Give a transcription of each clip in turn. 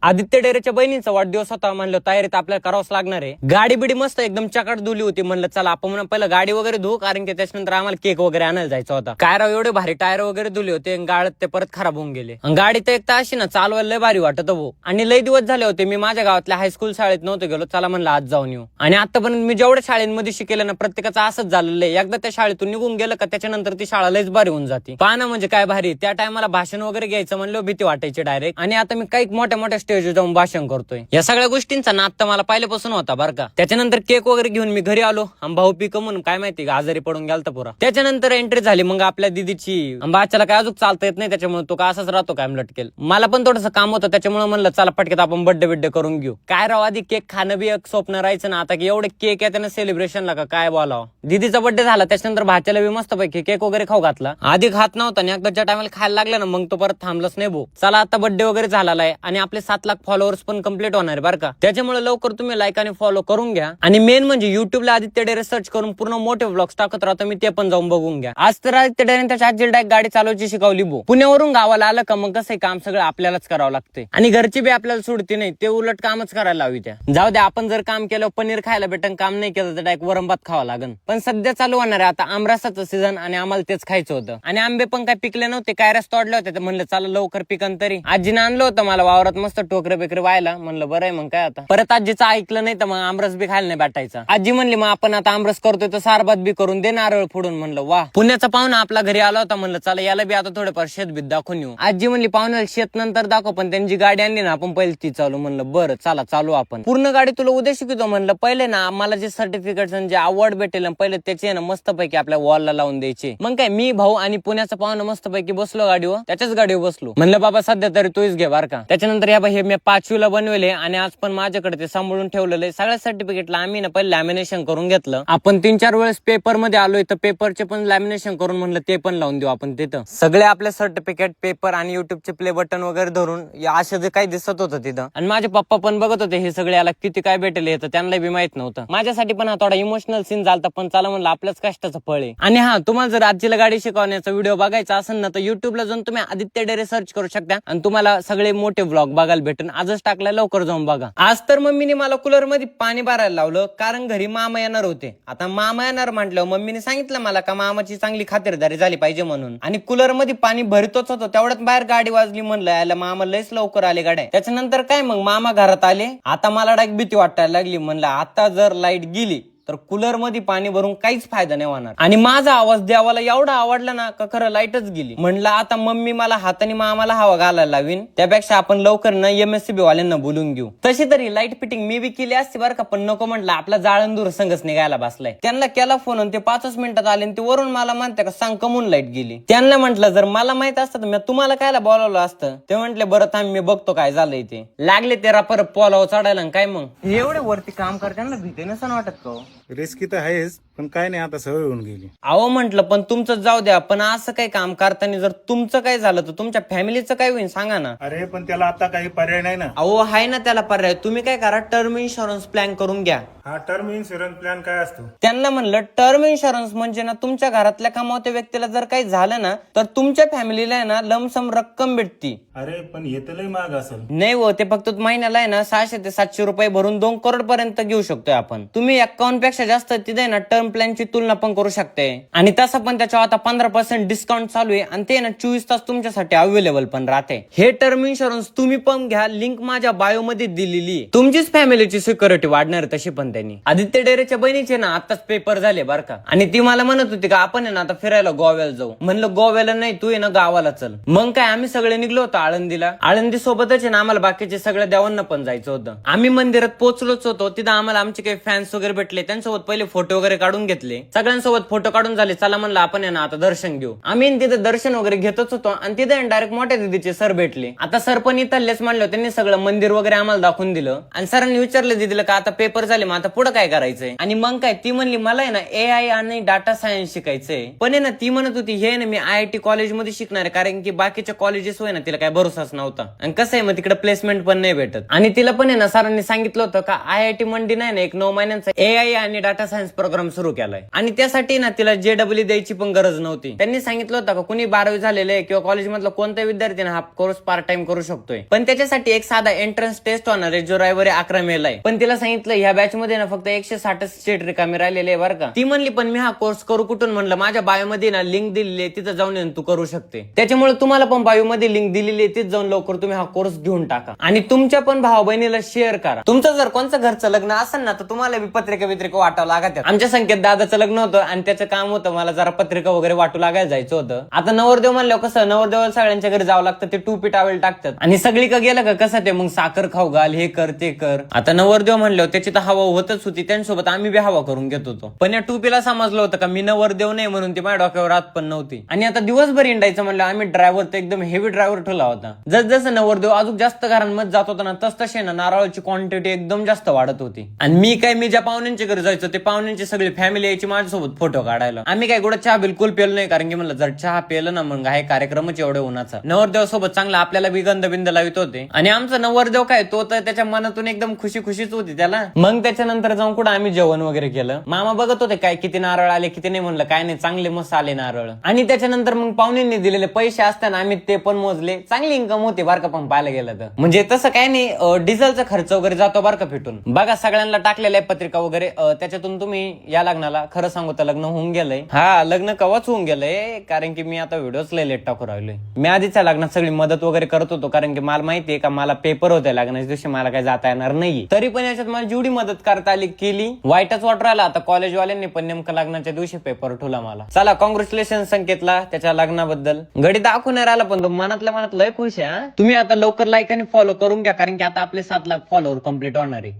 आदित्य डेरेच्या बहिणीचा वाढदिवस होता. म्हणलं तयारीत आपल्याला करावंच लागणार आहे. गाडी बिडी मस्त एकदम चकाट धुली होती. म्हणलं चला आपण पहिलं गाडी वगैरे धुवू, कारण की त्याच्यानंतर आम्हाला केक वगैरे आणायला जायचा होता. काय राव एवढे भारी टायर वगैरे धुले होते, गाडीत ते परत खराब होऊन गेले. गाडी तर एक तर अशी ना चालवायला लय भारी वाटत हो. आणि लय दिवस झाले होते मी माझ्या गावातल्या हायस्कूल शाळेत नव्हतो गेलो. चला म्हणलं आज जाऊन येऊ. आणि आतापर्यंत मी जेवढ्या शाळेमध्ये शिकेलं ना, प्रत्येकाचं असंच झालेलं आहे. एकदा त्या शाळेतून निघून गेलं का त्याच्यानंतर ती शाळा लयच भारी होऊन जाते. पाहणं म्हणजे काय भारी. त्या टायमाला भाषण वगैरे घ्यायचं म्हणलं भीती वाटायची डायरेक्ट. आणि आता मी काही मोठ्या मोठ्या स्टेजवर जाऊन भाषण करतोय. या सगळ्या गोष्टींचा नाद तर मला पहिल्यापासून होता बरं का. त्याच्यानंतर केक वगैरे घेऊन मी घरी आलो. भाऊ पिक म्हणून काय माहिती आजारी पडून गेलता पुरा. त्याच्यानंतर एंट्री झाली मग आपल्या दिदीची. बाच्याला काय अजून चालता येत नाही, त्याच्यामुळे तो का असाच राहतो काय लटकेल. मला पण थोडंसं काम होतं, त्याच्यामुळे म्हणलं चला पटकेत आपण बर्थडे करून घेऊ. काय राव आधी केक खाणं बी एक स्वप्न राहायचं ना, आता की एवढे केक येते ना सेलिब्रेशनला का काय बोलावं. दिदीचा बर्थडे झाला त्याच्यानंतर भाच्याला बी मस्त पैकी केक वगैरे खाऊ घातला. आधी खात नव्हता आणि एकदाच्या टायमाला खायला लागला ना मग तो परत थांबलंच नाही भाऊ. चला आता बर्थडे वगैरे झालेला आहे आणि आपले 7 लाख फॉलोअर्स पण कम्प्लीट होणार आहे बरं का. त्याच्यामुळे लवकर तुम्ही लाईक आणि फॉलो करून घ्या. आणि मेन म्हणजे युट्यूबला आदित्य डेरे सर्च करून पूर्ण मोठे व्लॉग्स टाकत राहतो मी, ते पण जाऊन बघून घ्या. आज तर आदित्य डेरेने त्याच्या आजीला डायरेक्ट गाडी चालवायची शिकवली भाऊ. पुण्यावरून गावाला आलं का मग कसं काम सगळं आपल्यालाच करावं लागते. आणि घरची बी आपल्याला सोडते नाही, ते उलट कामच करायला हवी. त्या जाऊ द्या, आपण जर काम केलं पनीर खायला भेटन, काम नाही केलं तर डायरेक्ट वरंभात खावं लागन. पण सध्या चालू होणार आहे आता आमरसाचं सीझन आणि आम्हाला तेच खायचं होतं. आणि आंबे पण काय पिकले नव्हते, कायऱ्याच तोडले होते. म्हणलं चला लवकर पिकन तरी. आजीनं आणलं होतं मला वावरात मस्त टोकरे बेकरे व्हायला. म्हणलं बरं आहे मग काय आता. परत आजीचं ऐकलं नाही तर मग आमरस बी खायला नाही भेटायचा. आजी म्हणली मग आपण आता आमरस करतोय तर सारभात बी करून दे नारळ फोडून. म्हणलं वा. पुण्याचा पाहुणा आपला घरी आला होता. म्हणलं चला याला बी आता थोडंफार शेतबीत दाखवून येऊ. आजी म्हणली पाहुण्याला शेत नंतर दाखव, पण त्यांची गाडी आणली ना आपण पहिले ती चालू. म्हणलं बरं चला चालू आपण. पूर्ण गाडी तुला उद्या शिकवतो म्हणलं. पहिले ना आम्हाला जे सर्टिफिकेट जे अवॉर्ड भेटेल पहिले त्याचे ना मस्त पैकी आपल्या वॉलला लावून द्यायचे. मग काय मी भाऊ आणि पुण्याचा पाहुणा मस्त पैकी बसलो गाडीवर, त्याच्याच गाडीवर बसलो. म्हणलं बाबा सध्या तरी तूच घे बार का. त्याच्यानंतर या हे मी 5वीला बनवले आणि आज पण माझ्याकडे ते सांभाळून ठेवलेलं आहे. सगळ्या सर्टिफिकेटला आम्ही ना पहिले लॅमिनेशन करून घेतलं. आपण 3-4 वेळेस पेपर मध्ये आलोय तर पेपरचे पण लॅमिनेशन करून म्हणलं ते पण लावून देऊ आपण तिथं. सगळे आपले सर्टिफिकेट पेपर आणि युट्यूबचे प्ले बटन वगैरे धरून असं जे काही दिसत होतं तिथं. आणि माझे पप्पा पण बघत होते हे सगळे याला किती काय भेटेल हे, तर त्यांना बी माहित नव्हतं. माझ्यासाठी पण हा थोडा इमोशनल सीन झालता, पण चला म्हणलं आपल्याच कष्टाचं फळ आहे. आणि हा तुम्हाला जर आजीला गाडी शिकवण्याचा व्हिडिओ बघायचा असेल ना तर युट्यूबला जाऊन तुम्ही आदित्य डेरे सर्च करू शकता आणि तुम्हाला सगळे मोठे व्लॉग बघायला भेटून. आजच टाकलाय, लवकर जाऊन बघा. आज तर मम्मीने मला कूलर मध्ये पाणी भरायला लावलं, कारण घरी मामा येणार होते. आता मामा येणार म्हटलं मम्मीने सांगितलं मला का मामाची चांगली खातिरदारी झाली पाहिजे म्हणून. आणि कूलर मध्ये पाणी भरतोच होतो तेवढ्यात बाहेर गाडी वाजली. म्हणलं याला मामा लयच लवकर आले गाड्या. त्याच्यानंतर काय मग मामा घरात आले. आता मला डायरेक्ट भीती वाटायला लागली. म्हणलं आता जर लाईट गेली तर कूलर मध्ये पाणी भरून काहीच फायदा नाही होणार. आणि माझा आवाज देवाला एवढा आवडला ना का खरं लाईटच गेली. म्हणलं आता मम्मी मला हाताने मामाला हवा घालायला लावीन, त्यापेक्षा आपण लवकर ना MSCB वाल्यांना बोलून घेऊ. तशी तरी लाईट फिटिंग मी बी केली असते बरं का, पण नको म्हटलं आपला जाळंदूर संघच निघायला बसलाय. त्यांना केला फोन आणि ते 5 मिनिटात आले आणि ते वरून मला म्हणते का सांग कमून लाईट गेली. त्यांना म्हटलं जर मला माहित असतं तर मी तुम्हाला कायला बोलावलं असतं. ते म्हटले बरं थांब मी बघतो काय झालंय ते. लागले ते रापर पोलाव चढायला. काय मग एवढे वरती काम करताना भीती नसं वाटत का? रिस्की तर आहेच, पण काय नाही आता सवय होऊन गेली. अहो म्हटलं पण तुमचं जाऊ द्या, पण असं काही काम करताना जर तुमचं काय झालं तर तुमच्या फॅमिलीचं काय होईल सांगा ना. अरे पण त्याला आता काही पर्याय नाही ना. अहो आहे ना त्याला पर्याय. तुम्ही काय करा, टर्म इन्शुरन्स प्लॅन करून घ्या. हा टर्म इन्शुरन्स प्लॅन काय असतो? त्यांना म्हणलं टर्म इन्शुरन्स म्हणजे ना तुमच्या घरातल्या कमावत्या व्यक्तीला जर काही झालं ना तर तुमच्या फॅमिलीला आहे ना लमसम रक्कम भेटती. अरे पण हे तर लय महाग असेल. नाही हो, ते फक्त महिन्याला आहे ना 600 ते 700 रुपये भरून 2 करोड पर्यंत घेऊ शकतोय आपण. तुम्ही 51 पेक्षा जास्त तिथे ना टर्म प्लॅनची तुलना पण करू शकते. आणि तसं पण त्याच्यावर आता 15% डिस्काउंट चालू आहे आणि ते ना 24 तास तुमच्यासाठी अवेलेबल पण राहते. हे टर्म इन्शुरन्स तुम्ही पण घ्या, लिंक माझ्या बायो मध्ये दिलेली आहे. तुमचीच फॅमिलीची सिक्युरिटी वाढणार तशी पण त्यांनी. आदित्य डेरेच्या बहिणीचे ना आताच पेपर झाले बरं का, आणि ती मला म्हणत होती का आपण आहे ना आता फिरायला गोव्याला जाऊ. म्हणलं गोव्याला नाही, तू आहे ना गावाला चल. मग काय आम्ही सगळे निघलो होतो आळंदीला. आळंदी सोबतच आहे ना आम्हाला बाकीचे सगळ्या देवांना पण जायचं होतं. आम्ही मंदिरात पोहोचलोच होतो. तिथं आम्हाला आमचे काही फॅन्स वगैरे भेटले, त्यांच्यासोबत पहिले फोटो वगैरे काढून घेतले. सगळ्यांसोबत फोटो काढून झाले. चला म्हणलं आपण आहे ना आता दर्शन घेऊ. आम्ही तिथे दर्शन वगैरे घेतच होतो आणि तिथे डायरेक्ट मोठ्या दिदीचे सर भेटले. आता सर पण इथलेच म्हणलं, त्यांनी सगळं मंदिर वगैरे आम्हाला दाखवून दिलं आणि सरांनी विचारलं दिदीला का आता पेपर झाले मग आता पुढे काय करायचंय. आणि मग काय ती म्हणली मला आहे ना AI आणि डाटा सायन्स शिकायचंय. पण आहे ना ती म्हणत होती हे ना मी IIT कॉलेजमध्ये शिकणार आहे, कारण की बाकीच्या कॉलेजेस होय ना तिला काय भरोसाच नव्हता. आणि कसं आहे मग तिकडे प्लेसमेंट पण नाही भेटत. आणि तिला पण आहे ना सरांनी सांगितलं होतं का IIT मंडी नाही ना एक 9 महिन्यांचा AI आणि डाटा सायन्स प्रोग्राम सुरू केलाय. आणि त्यासाठी ना तिला JEE द्यायची पण गरज नव्हती. त्यांनी सांगितलं होतं का कुणी 12वी झालेलं आहे किंवा कॉलेज मधला कोणता विद्यार्थी ना हा कोर्स पार्ट टाइम करू शकतोय, पण त्याच्यासाठी एक साधा एंट्रन्स टेस्ट होणार आहे जो रविवारी 11 मेला आहे. पण तिला सांगितलं ह्या बॅच मध्ये ना फक्त 160 सीट रिकामी राहिलेले आहे बरं का. ती म्हणली पण मी हा कोर्स करू कुठून? म्हणलं माझ्या बायो मध्ये ना लिंक दिलेली आहे, तिथं जाऊन तू करू शकते. त्याच्यामुळे तुम्हाला पण बायो मध्ये लिंक दिलेली आहे, तिथं जाऊन लवकर तुम्ही हा कोर्स घेऊन टाका आणि तुमच्या पण भाऊ बहिणीला शेअर करा. तुमचं जर कोणचं घरचं लग्न असेल ना तर तुम्हाला बी पत्रिका वाटावं लागत. आमच्या संख्येत दादाचं लग्न होतं आणि त्याचं काम होतं मला जरा पत्रिका वगैरे वाटू लागायला जायचं होतं. आता नवरदेव म्हणल्यावर कसं नवरदेवाला सगळ्यांच्या घरी जावं लागतं, ते टोपी टावेल टाकतात आणि सगळी का गेलं का कसं ते मग साखर खाऊ घाल, हे कर ते कर. आता नवरदेव म्हणल्यावर त्याची तर हवा होतच होती, त्यांच्यासोबत आम्ही बी हवा करून घेत होतो. पण या टोपीला समजलं होतं का मी नवरदेव नाही म्हणून ती माझ्या डोक्यावर रात पण नव्हती. आणि आता दिवसभर हिंडायचं म्हणलं आम्ही ड्रायव्हर तर एकदम हेवी ड्रायव्हर ठेवला होता. जसं नवरदेव अजून जास्त घरांमध्ये जात होता ना तसतसे ना नारळाची क्वांटिटी एकदम जास्त वाढत होती. आणि मी ज्या पाहुण्यांच्या घरी जायचो ते पाहुण्यांची सगळी फॅमिली यायची माझ्यासोबत फोटो काढायला. आम्ही काय गोडा चहा बिलकुल पेलो नाही, कारण की म्हणलं जर चहा पेलं ना मग आहे कार्यक्रमच एवढ्या उन्हाचा. नवरदेव सोबत चांगला आपल्याला बी गंध लावित होते. आणि आमचा नवरदेव काय तो तर त्याच्या मनातून एकदम खुशीच होती त्याला. मग त्याच्यानंतर जाऊन कुठं आम्ही जेवण वगैरे केलं. मामा बघत होते काय किती नारळ आले किती नाही, म्हणलं काय नाही चांगले मस्त आले नारळ. आणि त्याच्यानंतर मग पाहुण्यांनी दिलेले पैसे असताना आम्ही ते पण मोजले. चांगली इन्कम होती बारका पण पाहायला गेलं तर. म्हणजे तसं काय नाही, डिझेलचा खर्च वगैरे जातो बारका फिटून. बघा सगळ्यांना टाकलेल्या पत्रिका वगैरे, त्याच्यातून तुम्ही या लग्नाला खरं सांगू तर लग्न होऊन गेलंय. हा लग्न कवाच होऊन गेलंय, कारण की मी आता व्हिडिओच लय लेट टाकू राहिलोय. मी आधीच्या लग्नात सगळी मदत वगैरे करत होतो, कारण की मला माहितीये का मला पेपर होते लग्नाच्या दिवशी, मला काय जाता येणार नाही. तरी पण याच्यात मला जेवढी मदत करता आली केली. वाईटच वाटू राहिला आता कॉलेजवाल्यांनी पण नेमकं लग्नाच्या दिवशी पेपर ठेवला मला. चला कॉंग्रॅच्युलेशन संकेतला त्याच्या लग्नाबद्दल. गडी दाखवून राहिला पण तो मनातल्या मनात लय खुश आहे. तुम्ही आता लवकर लाईक आणि फॉलो करून घ्या, कारण की आता आपले 7 लाख फॉलोअर कम्प्लीट होणार आहे.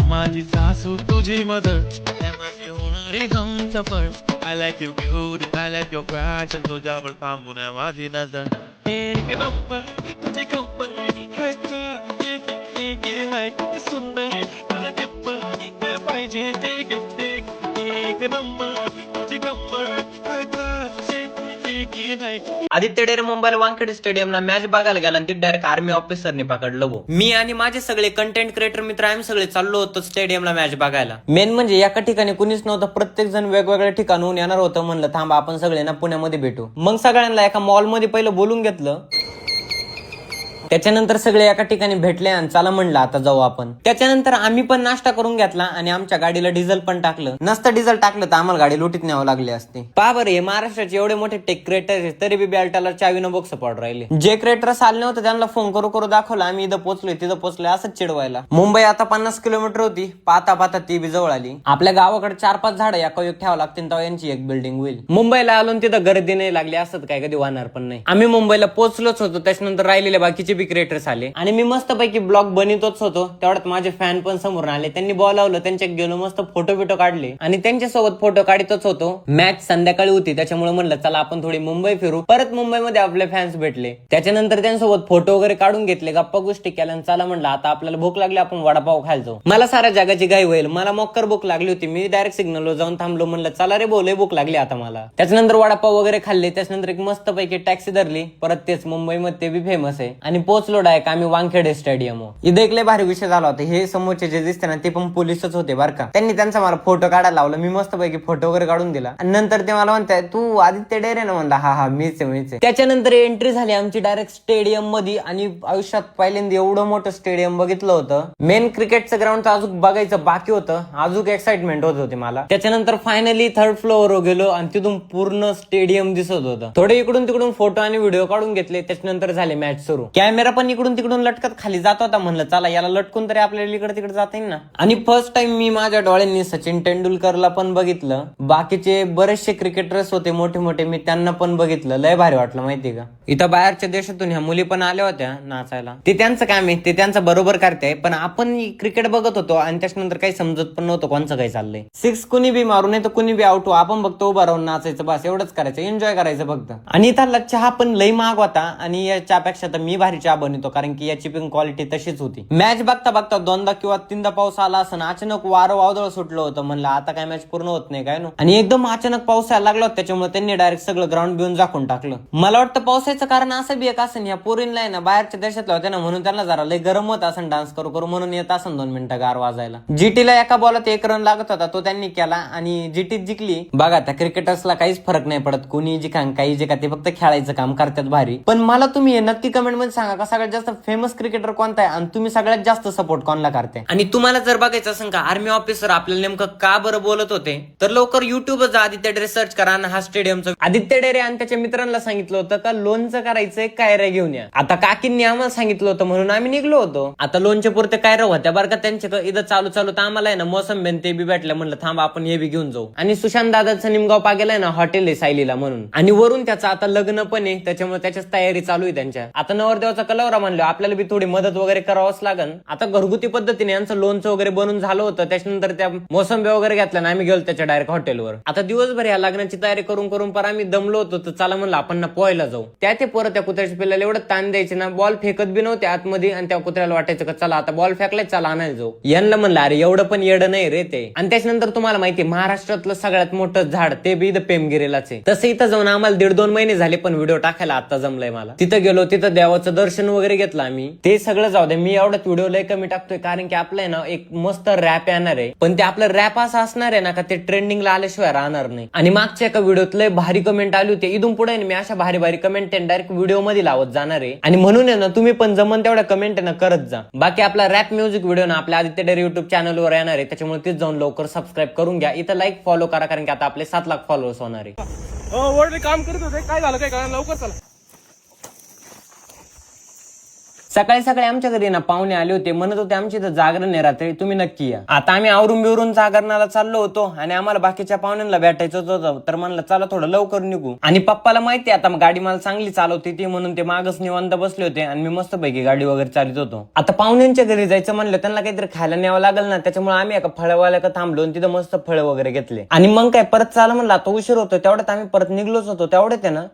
माझी सासू तुझी मदर त्यामध्ये होणारी गमचं फळ. I like your beauty, I like your bright, and तुझ्यावर थांबून आहे माझी नजर. एक नंबर तुझी कंपनी सुंदर पाहिजे एक नंबर तुझी कंपनी. आदित्य डेरे मुंबईला वानखेडे स्टेडियमला मॅच बघायला गेला आणि ते डायरेक्ट आर्मी ऑफिसरने पकडलं. मी आणि माझे सगळे कंटेंट क्रिएटर मित्र आम्ही सगळे चाललो होतो स्टेडियमला मॅच बघायला. मेन म्हणजे एका ठिकाणी कुणीच नव्हतं, प्रत्येक जण वेगवेगळ्या ठिकाणून येणार होतं. म्हणलं थांबा आपण सगळे ना पुण्यामध्ये भेटू. मग सगळ्यांना एका मॉल मध्ये पहिलं बोलून घेतलं. त्याच्यानंतर सगळे एका ठिकाणी भेटले आणि चला म्हणलं आता जाऊ आपण. त्याच्यानंतर आम्ही पण नाश्ता करून घेतला आणि आमच्या गाडीला डिझेल पण टाकलं. नसतं डिझेल टाकलं तर आम्हाला गाडी लुटीत न्यावं लागली असते. पहा बरं हे महाराष्ट्राचे एवढे मोठे टेक क्रिएटर तरी बी बेल्टाला चावीनं बॉक्स पड राहिले. जे क्रिएटर आले नव्हते त्यांना फोन करू दाखवलं आम्ही इथं पोहोचलोय तिथं पोहोचलोय असंच चिडवायला. मुंबई आता 50 किलोमीटर होती, पाहता ती बी जवळ आली. आपल्या गावाकडे 4-5 झाडं एका एक ठेवावं लागतील तेव्हा यांची एक बिल्डिंग होईल. मुंबईला आलो तिथं गर्दी नाही लागली असत काय कधी वाहणार पण नाही. आम्ही मुंबईला पोहोचलोच होतो. त्याच्यानंतर राहिलेले बाकीचे बी क्रिएटर्स आले आणि मी मस्तपैकी ब्लॉग बनवतोच होतो. तेवढ्यात माझे फॅन पण समोर आले. त्यांनी बोलावलं, त्यांच्या गेलो मस्त फोटो काढले आणि त्यांच्यासोबत फोटो काढतच होतो. मॅच संध्याकाळी होती त्याच्यामुळे म्हणलं चला आपण थोडी मुंबई फिरू. परत मुंबईमध्ये आपले फॅन्स भेटले. त्याच्यानंतर त्यांच्यासोबत फोटो वगैरे काढून घेतले, गप्पा गोष्टी केल्या. चला म्हणलं आता आपल्याला भूक लागली आपण वडापाव खायला जाऊ. मला साऱ्या जगाची घाई होईल, मला मोक्कर भूक लागली होती. मी डायरेक्ट सिग्नलवर जाऊन थांबलो. म्हणलं चला रे बोले भूक लागली आता मला. त्याच्यानंतर वडापाव वगैरे खाल्ले. त्याच्यानंतर एक मस्तपैकी टॅक्सी धरली. परत तेच मुंबईमध्ये ते बी फेमस आहे आणि पोहोचलो डायरेक्ट आम्ही वानखेडे स्टेडियम. इथे एक लय भारी विषय झाला होता. हे समोरचे जे दिसते ना ते पण पोलिसच होते बरं का. त्यांनी त्यांचा मला फोटो काढायला लावला. मी मस्तपैकी फोटो वगैरे काढून दिला आणि नंतर ते मला म्हणताय तू आदित्य डेरे ना. म्हणला हा मीच आहे. त्याच्यानंतर एंट्री झाली आमची डायरेक्ट स्टेडियम मध्ये आणि आयुष्यात पहिल्यांदा एवढं मोठं स्टेडियम बघितलं होतं. मेन क्रिकेटचं ग्राउंड अजून बघायचं बाकी होतं, अजून एक्साइटमेंट होत होती मला. त्याच्यानंतर फायनली 3rd फ्लोअरवर गेलो आणि तिथून पूर्ण स्टेडियम दिसत होतं. थोडे इकडून तिकडून फोटो आणि व्हिडिओ काढून घेतले. त्याच्यानंतर झाले मॅच सुरू. कॅमेरा पण इकडून तिकडून लटकत खाली जात होता. म्हणलं चला याला लटकून तरी आपल्याला इकडे तिकडे जाता येईल ना. आणि फर्स्ट टाइम मी माझ्या डोळ्यांनी सचिन तेंडुलकरला पण बघितलं. बाकीचे बरेचसे क्रिकेटर्स होते मोठे मी त्यांना पण बघितलं. लय भारी वाटलं माहितीये का. इथं बाहेरच्या देशातून ह्या मुली पण आल्या होत्या नाचायला. ते त्यांचं काम आहे, ते त्यांचं बरोबर करते. पण आपण क्रिकेट बघत होतो आणि त्याच्यानंतर काही समजत पण नव्हतं कोणचं काही चाललंय. 6 कुणी बी मारू नये तर कुणी बी आउट हो, आपण फक्त उभा राहून नाचायचं बस एवढंच करायचं, एन्जॉय करायचं फक्त. आणि इथला चहा पण लई महाग होता आणि या चहापेक्षा तर मी भारी चहा बनवतो, कारण की याची पण क्वालिटी तशीच होती. मॅच बघता बघता 2दा किंवा 3दा पाऊस आला असं, अचानक वारं वादळ सुटलं होतं. म्हणलं आता काय मॅच पूर्ण होत नाही काय नो, आणि एकदम अचानक पाऊस यायला लागला होता. त्याच्यामुळे त्यांनी डायरेक्ट सगळं ग्राउंड बिऊन झाकून टाकलं. मला वाटतं पावसाचं कारण असं बी एक असं, या पोरींला आहे ना बाहेरच्या देशातल्या होत्या ना, म्हणून त्यांना जरा लय गरम होत असं डान्स करू करू, म्हणून येत असं 2 मिनिटं गार वाजायला. जीटीला एका बॉलात 1 रन लागत होता, तो त्यांनी केला आणि जीटीत जिंकली. बघा त्या क्रिकेटर्सला काहीच फरक नाही पडत, कोणी जिंका काही जिंका, ते फक्त खेळायचं काम करतात भारी. पण मला तुम्ही हे नक्की कमेंट मध्ये सांगा का सगळ्यात जास्त फेमस क्रिकेटर कोणता आहे आणि तुम्ही सगळ्यात जास्त सपोर्ट कोणाला करते. आणि तुम्हाला जर बघायचं असेल का आर्मी ऑफिसर आपल्याला नेमकं का बरं बोलत होते, तर लवकर युट्यूबवर जा, आदित्य डेरे सर्च करा आणि हा स्टेडियमचं आदित्य डेरे आणि त्याच्या मित्रांना सांगितलं होतं का लोनचं करायचंय, कायऱ्या घेऊन या. आता काकींनी आम्हाला सांगितलं होतं म्हणून आम्ही निघलो होतो. आता लोनच्या पुरते कायऱ्या होत्या बरं का त्यांच्या इथं चालू तर आम्हाला आहे ना मोसंबी ते बी भेटलं. म्हणलं थांबा आपण हे बी घेऊन जाऊ. आणि सुशांत दादाचं निमगाव पागेला आहे ना हॉटेल आहे सायलीला म्हणून, आणि वरून त्याचं आता लग्न पण आहे, त्याच्यामुळे त्याच्याच तयारी चालू आहे त्यांच्या. आता नवरदेवाचा कलवरा म्हणलं आपल्याला बी थोडी मदत वगैरे करावंच लागन. आता घरगुती पद्धतीने यांचं लोनचं वगैरे बनून झालं होतं. त्याच्यानंतर त्या मोसंबी वगैरे घेतल्या ना आम्ही गेलो त्याच्या डायरेक्ट हॉटेलवर. आता दिवसभर या लग्नाची तयारी करून करून पर आम्ही दमलो होतो, तर चला म्हणलं आपण ना पोहायला जाऊ. ते परत त्या कुत्र्याच्या पिल्लाला एवढं ताण द्यायचे ना, बॉल फेकत बी नव्हते आतमध्ये, आणि त्या कुत्र्याला वाटायचं का चला आता बॉल फेकलाय चला आणायला जाऊ. यांना म्हणलं अरे एवढं पण येडं नाही रे ते. आणि त्याच्यानंतर तुम्हाला माहिती महाराष्ट्रातलं सगळ्यात मोठं झाड ते बी इथं पेमगिरीलाच आहे. तसं इथं जाऊन आम्हाला 1.5-2 महिने झाले, पण व्हिडिओ टाकायला आता जमलंय मला. तिथं गेलो, तिथं देवाचं दर्शन वगैरे घेतलं आम्ही. ते सगळं जाऊ दे, मी एवढाच व्हिडिओ लय कमी टाकतोय कारण की आपलं आहे ना एक मस्त रॅप येणार आहे, पण ते आपलं रॅप असं असणार आहे ना का ते ट्रेंडिंगला आल्याशिवाय राहणार नाही. आणि मागच्या एका व्हिडिओत लय भारी कमेंट आली होती, इथून पुढे मी अशा भारी भारी कमेंट डायरेक्ट व्हिडिओ मध्ये लावत जाणार आहे. आणि म्हणून आहे ना तुम्ही पण जमन तेवढ्या कमेंट ना करत जा. बाकी आपला रॅप म्युझिक व्हिडिओ ना आपल्या आदित्य डेरे युट्यूब चॅनलवर येणार आहे, त्याच्यामुळे तिथे जाऊन लवकर सबस्क्राईब करून घ्या. इथं लाईक फॉलो करा, कारण की आता आपले 7 लाख फॉलोअर्स होणार आहे. वरती काम करत होते, काय झालं काय कळलं, लवकर चला. सकाळी सकाळी आमच्या घरी ना पाहुणे आले होते, म्हणत होते आमच्या इथं जागरण आहे रात्री, तुम्ही नक्की या. आता आम्ही आवरून बिवरून जागरणाला चाललो होतो आणि आम्हाला बाकीच्या पाहुण्यांना भेटायचं होतं, तर म्हणलं चला थोडं लवकर निघू. आणि पप्पाला माहिती आता गाडी मला चांगली चालवते ती, म्हणून ते मागच निवांत बसले होते आणि मी मस्त पैकी गाडी वगैरे चालित होतो. आता पाहुण्यांच्या घरी जायचं म्हणलं त्यांना काहीतरी खायला न्यावं लागेल ना, त्याच्यामुळे आम्ही एका फळवाल्या का थांबलो आणि तिथं मस्त फळं वगैरे घेतले. आणि मग काय परत चाल म्हणलं, आता उशीर होतो, तेवढ्यात आम्ही परत निघलोच होतो. तेवढ्यात आहे ना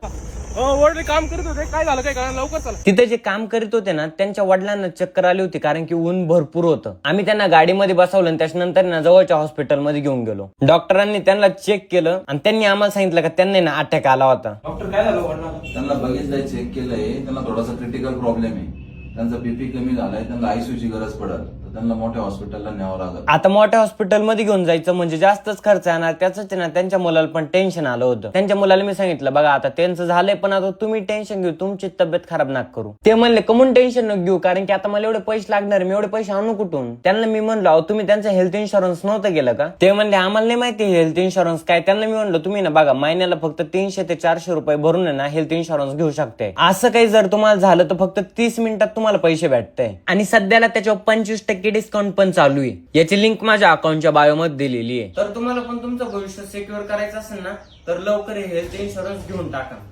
वरती काम करत होते, काय झालं काय कळलं, लवकर चला. तिथे जे काम करीत होते ना त्यांच्या वडिलांना चक्कर आली होती, कारण की ऊन भरपूर होतं. आम्ही त्यांना गाडीमध्ये बसवलं आणि त्याच्यानंतर ना जवळच्या हॉस्पिटलमध्ये घेऊन गेलो. डॉक्टरांनी त्यांना चेक केलं आणि त्यांनी आम्हाला सांगितलं का त्यांना ना अटॅक आला होता. डॉक्टर काय झालं वडिलांना? त्यांना बघितलंय, चेक केलंय, त्यांना थोडासा क्रिटिकल प्रॉब्लेम आहे. त्यांचा बीपी कमी झालाय, त्यांना आयसीयूची गरज पडत, तर त्यांना मोठ्या हॉस्पिटलला न्यावं लागत. आता मोठ्या हॉस्पिटलमध्ये घेऊन जायचं म्हणजे जास्तच खर्च येणार. त्याच ना त्यांच्या मुलाला पण टेन्शन आलं होतं. त्यांच्या मुलाला मी सांगितलं बघा आता त्यांचं झालंय, पण आता तुम्ही टेन्शन घेऊ, तुमची तब्येत खराब नका करू. ते म्हणले कमून टेन्शन नको घेऊ, कारण की आता मला एवढे पैसे लागणार, मी एवढे पैसे आणू कुठून. त्यांना मी म्हणलो अहो तुम्ही त्यांचं हेल्थ इन्शुरन्स नव्हतं गेलं का? ते म्हणले आम्हाला नाही माहिती हेल्थ इन्शुरन्स काय. त्यांना मी म्हणलो तुम्ही ना बघा महिन्याला फक्त 300 ते 400 रुपये भरून ना हेल्थ इन्शुरन्स घेऊ शकते. असं काही जर तुम्हाला झालं तर फक्त 30 मिनिटात तुम्हाला पैसे भेटते. आणि सध्याला त्याच्यावर 25% डिस्काउंट पण चालू आहे. याची लिंक माझ्या अकाउंटच्या बायो मध्ये दिलेली आहे. तर तुम्हाला पण तुमचं भविष्य सिक्युअर करायचं असेल ना, तर लवकर हेल्थ इन्शुरन्स घेऊन टाका.